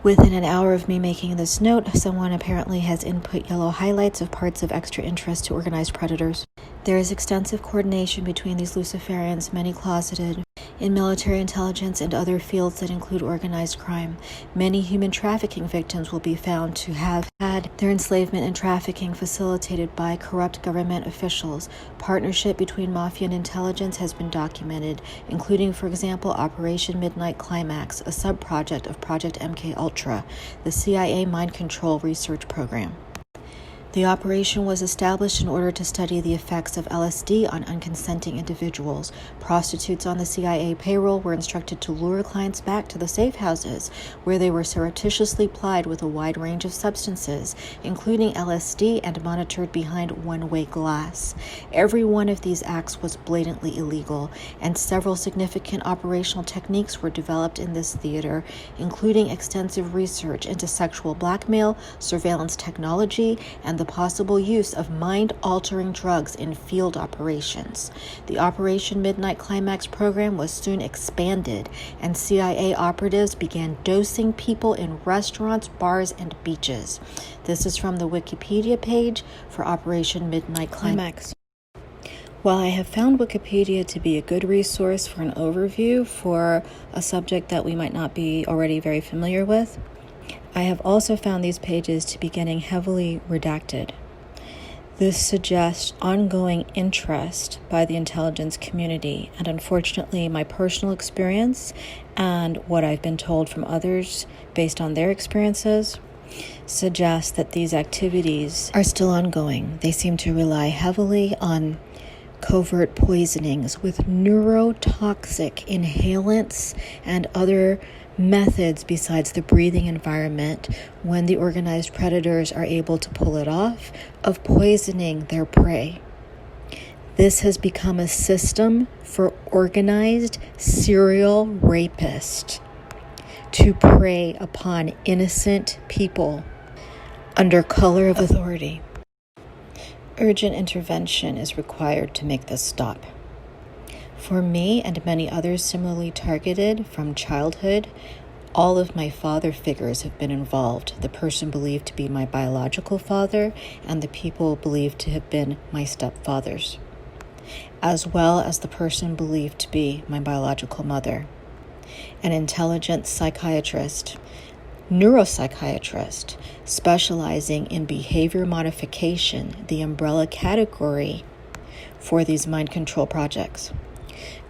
Within an hour of me making this note, someone apparently has input yellow highlights of parts of extra interest to organized predators. There is extensive coordination between these Luciferians, many closeted in military intelligence and other fields that include organized crime. Many human trafficking victims will be found to have had their enslavement and trafficking facilitated by corrupt government officials. Partnership between mafia and intelligence has been documented, including, for example, Operation Midnight Climax, a sub-project of Project MK Ultra, the CIA mind control research program. The operation was established in order to study the effects of LSD on unconsenting individuals. Prostitutes on the CIA payroll were instructed to lure clients back to the safe houses, where they were surreptitiously plied with a wide range of substances, including LSD, and monitored behind one-way glass. Every one of these acts was blatantly illegal, and several significant operational techniques were developed in this theater, including extensive research into sexual blackmail, surveillance technology, and the possible use of mind-altering drugs in field operations. The Operation Midnight Climax program was soon expanded, and CIA operatives began dosing people in restaurants, bars, and beaches. This is from the Wikipedia page for Operation Midnight Climax. While I have found Wikipedia to be a good resource for an overview for a subject that we might not be already very familiar with, I have also found these pages to be getting heavily redacted. This suggests ongoing interest by the intelligence community, and unfortunately my personal experience and what I've been told from others based on their experiences suggest that these activities are still ongoing. They seem to rely heavily on covert poisonings with neurotoxic inhalants and other methods besides the breathing environment, when the organized predators are able to pull it off, of poisoning their prey. This has become a system for organized serial rapists to prey upon innocent people under color of authority. Urgent intervention is required to make this stop. For me and many others similarly targeted from childhood, all of my father figures have been involved. The person believed to be my biological father and the people believed to have been my stepfathers, as well as the person believed to be my biological mother. An intelligent psychiatrist, neuropsychiatrist, specializing in behavior modification, the umbrella category for these mind control projects.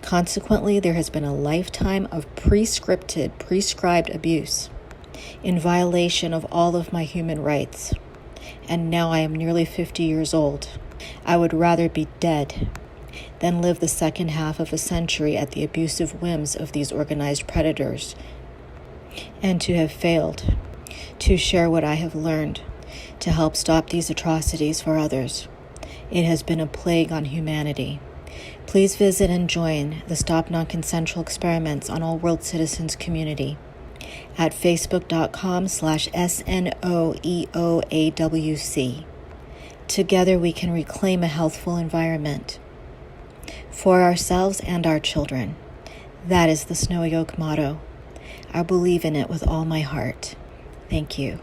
Consequently, there has been a lifetime of prescribed abuse in violation of all of my human rights. And now I am nearly 50 years old. I would rather be dead than live the second half of a century at the abusive whims of these organized predators, and to have failed to share what I have learned to help stop these atrocities for others. It has been a plague on humanity. Please visit and join the Stop Non-Consensual Experiments on All World Citizens community at facebook.com/SNOEOAWC. Together we can reclaim a healthful environment for ourselves and our children. That is the Snowy Oak motto. I believe in it with all my heart. Thank you.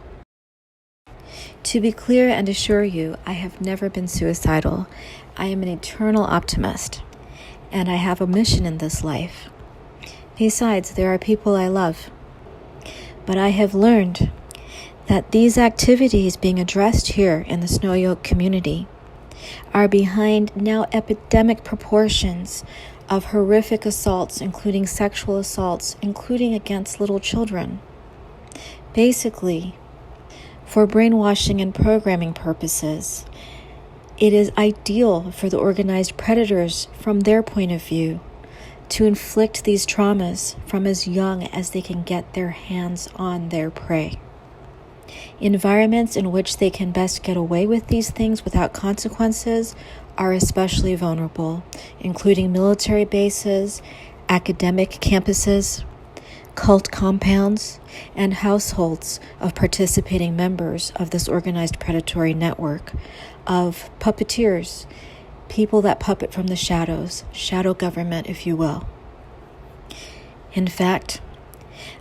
To be clear and assure you, I have never been suicidal. I am an eternal optimist, and I have a mission in this life. Besides, there are people I love. But I have learned that these activities being addressed here in the Snowy Oak community are behind now epidemic proportions of horrific assaults, including sexual assaults, including against little children. Basically, for brainwashing and programming purposes, it is ideal for the organized predators, from their point of view, to inflict these traumas from as young as they can get their hands on their prey. Environments in which they can best get away with these things without consequences are especially vulnerable, including military bases, academic campuses, cult compounds, and households of participating members of this organized predatory network of puppeteers, people that puppet from the shadows, shadow government, if you will. In fact,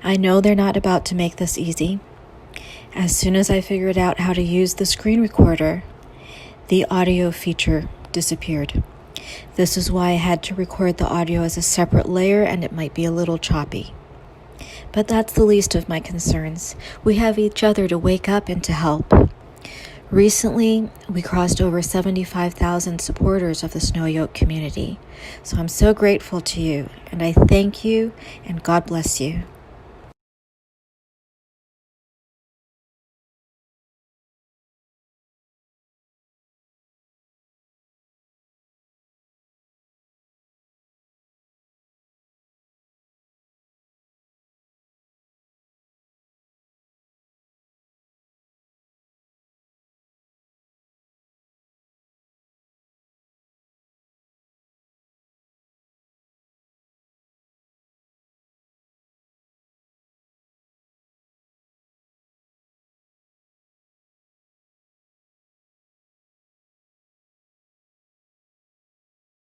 I know they're not about to make this easy. As soon as I figured out how to use the screen recorder, the audio feature disappeared. This is why I had to record the audio as a separate layer, and it might be a little choppy. But that's the least of my concerns. We have each other to wake up and to help. Recently, we crossed over 75,000 supporters of the Snow Yoke community. So I'm so grateful to you, and I thank you, and God bless you.